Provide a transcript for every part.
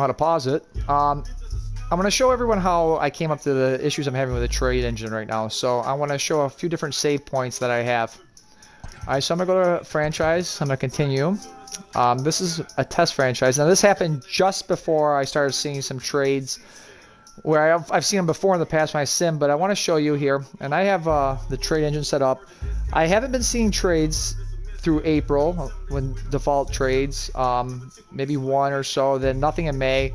how to pause it. I'm going to show everyone how I came up to the issues I'm having with the trade engine right now. So I want to show a few different save points that I have. Alright, so I'm going to go to franchise. I'm going to continue. This is a test franchise. Now this happened just before I started seeing some trades where I've seen them before in the past when I sim, but I want to show you here. And I have the trade engine set up. I haven't been seeing trades through April when default trades, maybe one or so, then nothing in May.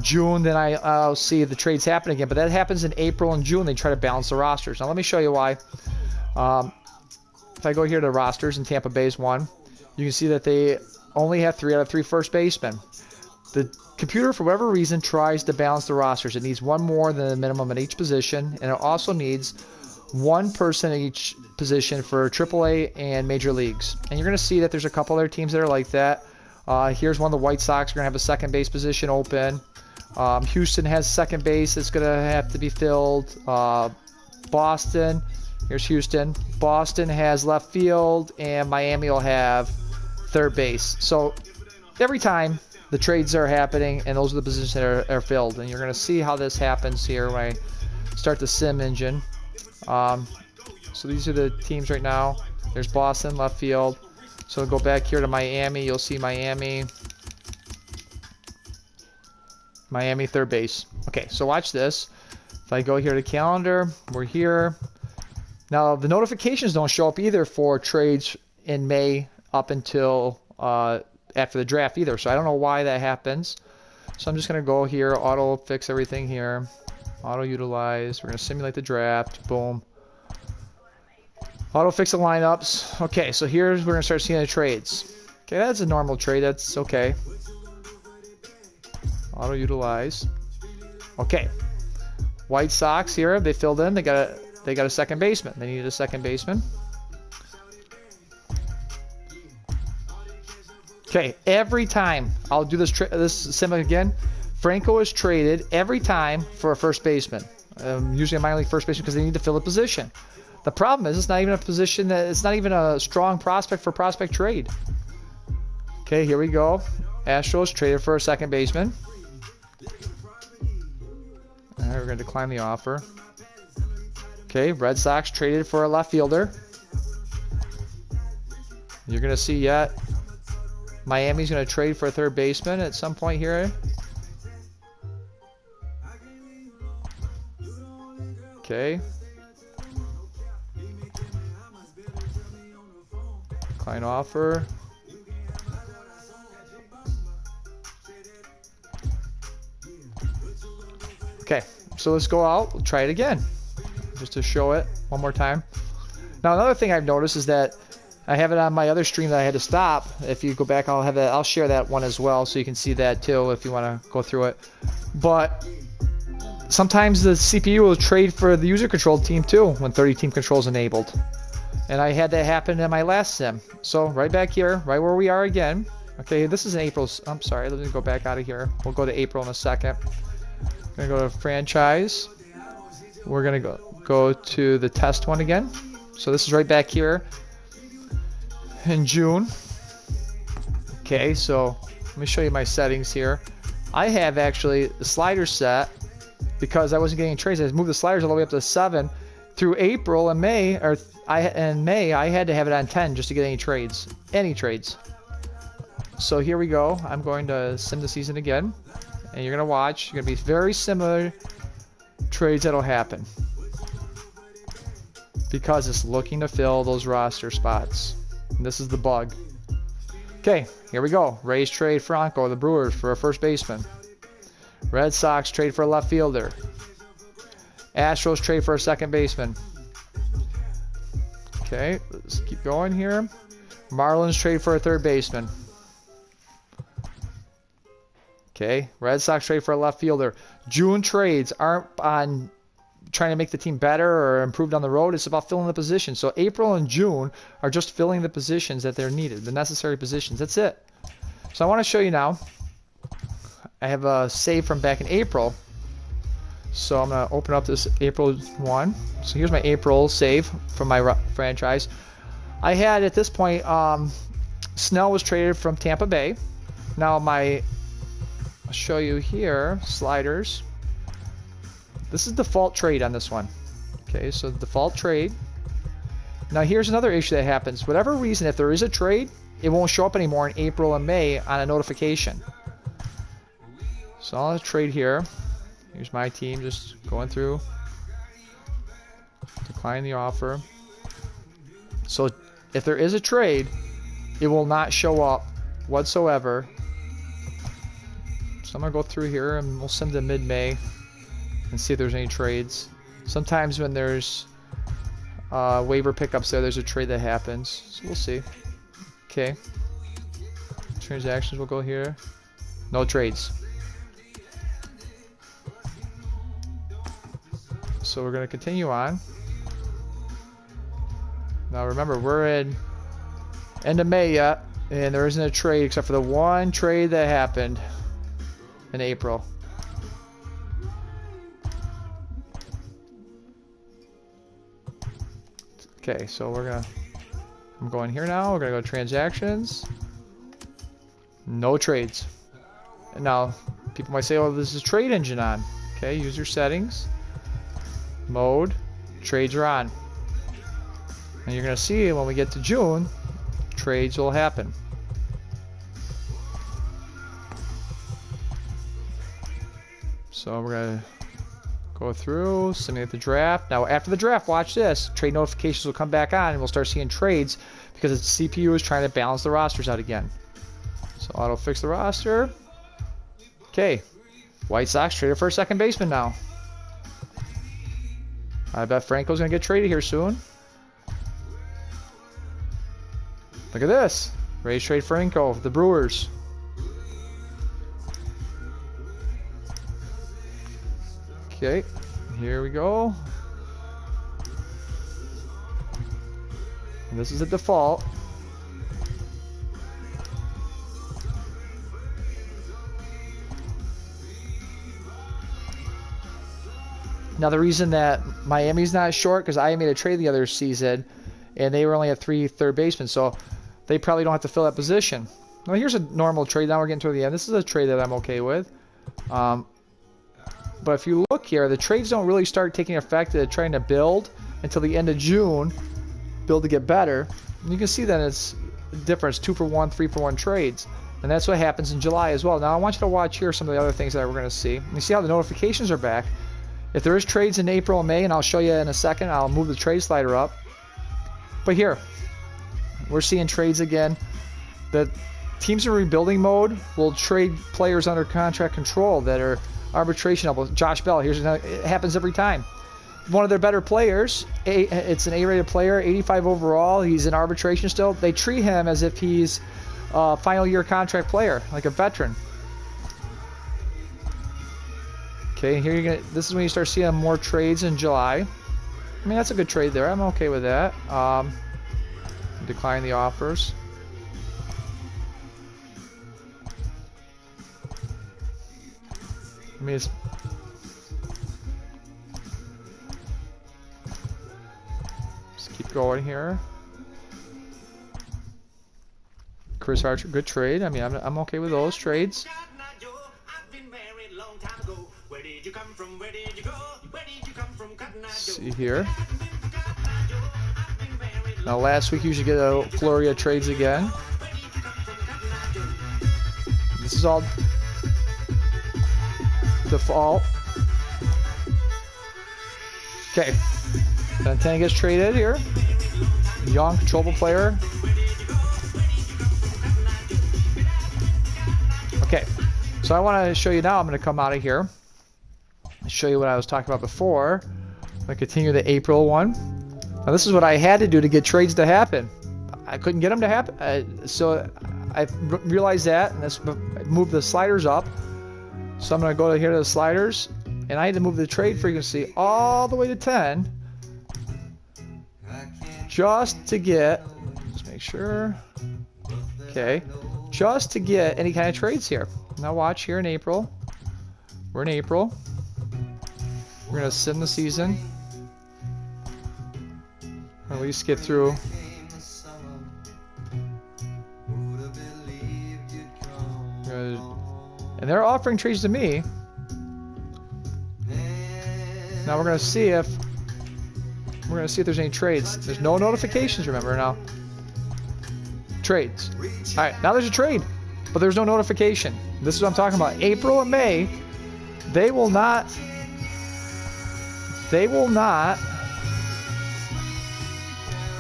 June, then I'll see the trades happen again, but that happens in April and June. They try to balance the rosters. Now let me show you why. If I go here to rosters and Tampa Bay's one, you can see that they only have 3 out of 3 first basemen. The computer, for whatever reason, tries to balance the rosters. It needs one more than the minimum in each position, and it also needs one person in each position for AAA and Major Leagues. And you're going to see that there's a couple other teams that are like that. Here's one of the White Sox. We're going to have a second base position open. Houston has second base that's going to have to be filled. Boston, here's Houston. Boston has left field, and Miami will have third base. So every time the trades are happening, and those are the positions that are filled. And you're going to see how this happens here when I start the sim engine. So these are the teams right now. There's Boston, left field. So go back here to Miami. You'll see Miami. Miami, third base. Okay, so watch this. If I go here to calendar, we're here. Now, the notifications don't show up either for trades in May up until after the draft either. So I don't know why that happens. So I'm just going to go here, auto fix everything here. Auto utilize. We're going to simulate the draft. Boom. Auto fix the lineups. Okay, so here's we're going to start seeing the trades. Okay, that's a normal trade. That's okay. Auto utilize. Okay. White Sox here. They filled in. They got a second baseman. They needed a second baseman. Okay, every time I'll do this sim again. Franco is traded every time for a first baseman. Usually a minor league first baseman because they need to fill a position. The problem is it's not even a position that it's not even a strong prospect for prospect trade. Okay, here we go. Astros traded for a second baseman. All right, we're going to decline the offer. Okay, Red Sox traded for a left fielder. You're going to see yet. Miami's going to trade for a third baseman at some point here. Okay. Decline offer. Okay, so let's go out. We'll try it again, just to show it one more time. Now, another thing I've noticed is that I have it on my other stream that I had to stop. If you go back, I'll have that. I'll share that one as well, so you can see that too if you want to go through it. But sometimes the CPU will trade for the user-controlled team too when 30-team control is enabled. And I had that happen in my last sim. So right back here, right where we are again. Okay, this is in April. I'm sorry, let me go back out of here. We'll go to April in a second. We're going to go to franchise. We're going to go to the test one again. So this is right back here in June. Okay, so let me show you my settings here. I have actually the sliders set because I wasn't getting trades. I moved the sliders all the way up to 7 through April and May, I had to have it on 10 just to get any trades. So here we go. I'm going to sim the season again, and you're going to watch. You're going to be very similar trades that'll happen because it's looking to fill those roster spots. And this is the bug. Okay, here we go. Rays trade Franco, the Brewers, for a first baseman. Red Sox trade for a left fielder. Astros trade for a second baseman. Okay, let's keep going here. Marlins trade for a third baseman. Okay, Red Sox trade for a left fielder. June trades aren't on trying to make the team better or improved on the road. It's about filling the position. So April and June are just filling the positions that they're needed, the necessary positions. That's it. So I want to show you now. I have a save from back in April. So I'm going to open up this April 1. So here's my April save from my franchise. I had at this point, Snell was traded from Tampa Bay. Now my I'll show you here, sliders. This is default trade on this one. Okay, so default trade. Now here's another issue that happens. Whatever reason, if there is a trade, it won't show up anymore in April and May on a notification. So I'll trade here. Here's my team just going through. Decline the offer. So if there is a trade, it will not show up whatsoever. So I'm going to go through here and we'll send to mid-May and see if there's any trades. Sometimes when there's waiver pickups there's a trade that happens. So we'll see. Okay. Transactions will go here. No trades. So we're going to continue on. Now remember, we're in end of May yet, and there isn't a trade except for the one trade that happened in April. Okay, so I'm going here now. We're gonna go to transactions. No trades. And now people might say, "Oh, this is trade engine on." Okay, user settings, mode, trades are on. And you're gonna see when we get to June, trades will happen. So we're gonna go through, simulate the draft. Now after the draft, watch this. Trade notifications will come back on and we'll start seeing trades because its CPU is trying to balance the rosters out again. So auto fix the roster. Okay. White Sox traded for a second baseman now. I bet Franco's gonna get traded here soon. Look at this. Rays trade Franco, the Brewers. Okay, here we go. And this is the default. Now the reason that Miami's not short, because I made a trade the other season, and they were only at 3 third basemen, so they probably don't have to fill that position. Now here's a normal trade. Now we're getting toward the end. This is a trade that I'm okay with. But if you look here, the trades don't really start taking effect at trying to build until the end of June. Build to get better. And you can see that it's a difference, 2-for-1, 3-for-1 trades. And that's what happens in July as well. Now I want you to watch here some of the other things that we're going to see. You see how the notifications are back. If there is trades in April and May, and I'll show you in a second, I'll move the trade slider up. But here, we're seeing trades again. The teams in rebuilding mode will trade players under contract control that are arbitration eligible. Josh Bell, it happens every time. One of their better players, it's an A-rated player, 85 overall, he's in arbitration still. They treat him as if he's a final year contract player, like a veteran. Okay, here this is when you start seeing more trades in July. I mean, that's a good trade there. I'm okay with that. Decline the offers. I mean, it's just keep going here. Chris Archer, good trade. I mean, I'm okay with those trades. See here. Now last week you should get a flurry of trades again. This is all default. Okay. Santana gets traded here. Young, controllable player. Okay. So I want to show you now. I'm going to come out of here and show you what I was talking about before. I'm going to continue the April one. Now this is what I had to do to get trades to happen. I couldn't get them to happen. So I realized that, and that's moved the sliders up. So I'm going to go here to the sliders, and I had to move the trade frequency all the way to 10 just to get, just make sure, okay, just to get any kind of trades here. Now watch here in April. We're in April. We're going to sit in the season. Or at least get through. And And they're offering trades to me. Now we're gonna see if there's any trades. There's no notifications, remember now. Trades. Alright, now there's a trade, but there's no notification. This is what I'm talking about. April and May, they will not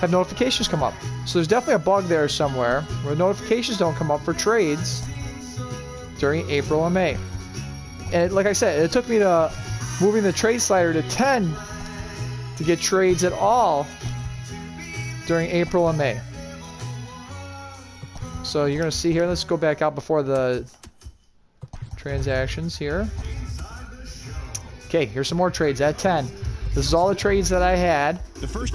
have notifications come up. So there's definitely a bug there somewhere where notifications don't come up for trades during April and May. And like I said, it took me to moving the trade slider to 10 to get trades at all during April and May. So you're going to see here, let's go back out before the transactions here. Okay, here's some more trades at 10. This is all the trades that I had through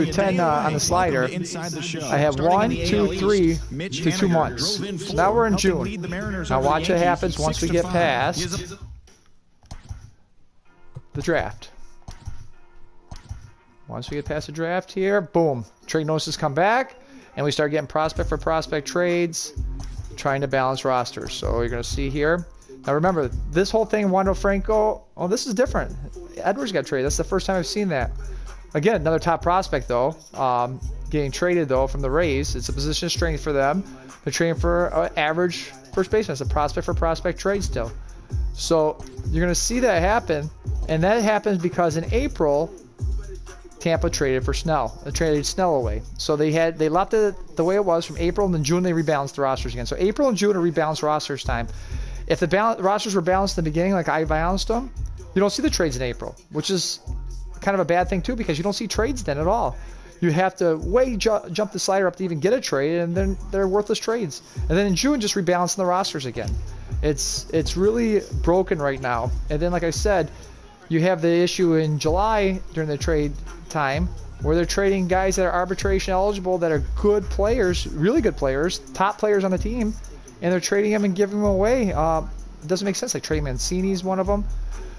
10 on the slider. I have 1, 2, 3 to 2 months. So now we're in June. Now watch what happens once we get past the draft. Once we get past the draft here, boom, trade notices come back, and we start getting prospect for prospect trades, trying to balance rosters. So you're going to see here. Now remember, this whole thing, Wander Franco, oh, this is different. Edwards got traded. That's the first time I've seen that. Again, another top prospect, though. Getting traded, though, from the Rays. It's a position of strength for them. They're trading for an average first baseman. It's a prospect for prospect trade still. So you're going to see that happen. And that happens because in April, Tampa traded for Snell. They traded Snell away. So they left it the way it was from April, and then June they rebalanced the rosters again. So April and June are rebalanced rosters time. If the rosters were balanced in the beginning, like I balanced them, you don't see the trades in April, which is kind of a bad thing too, because you don't see trades then at all. You have to jump the slider up to even get a trade, and then they're worthless trades. And then in June, just rebalancing the rosters again. It's really broken right now. And then, like I said, you have the issue in July during the trade time where they're trading guys that are arbitration eligible, that are good players, really good players, top players on the team, and they're trading them and giving them away. It doesn't make sense. Like Trey Mancini's one of them.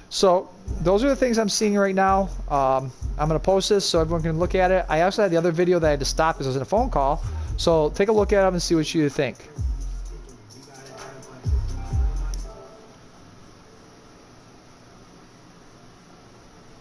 So those are the things I'm seeing right now. I'm going to post this so everyone can look at it. I also had the other video that I had to stop because I was in a phone call. So take a look at them and see what you think.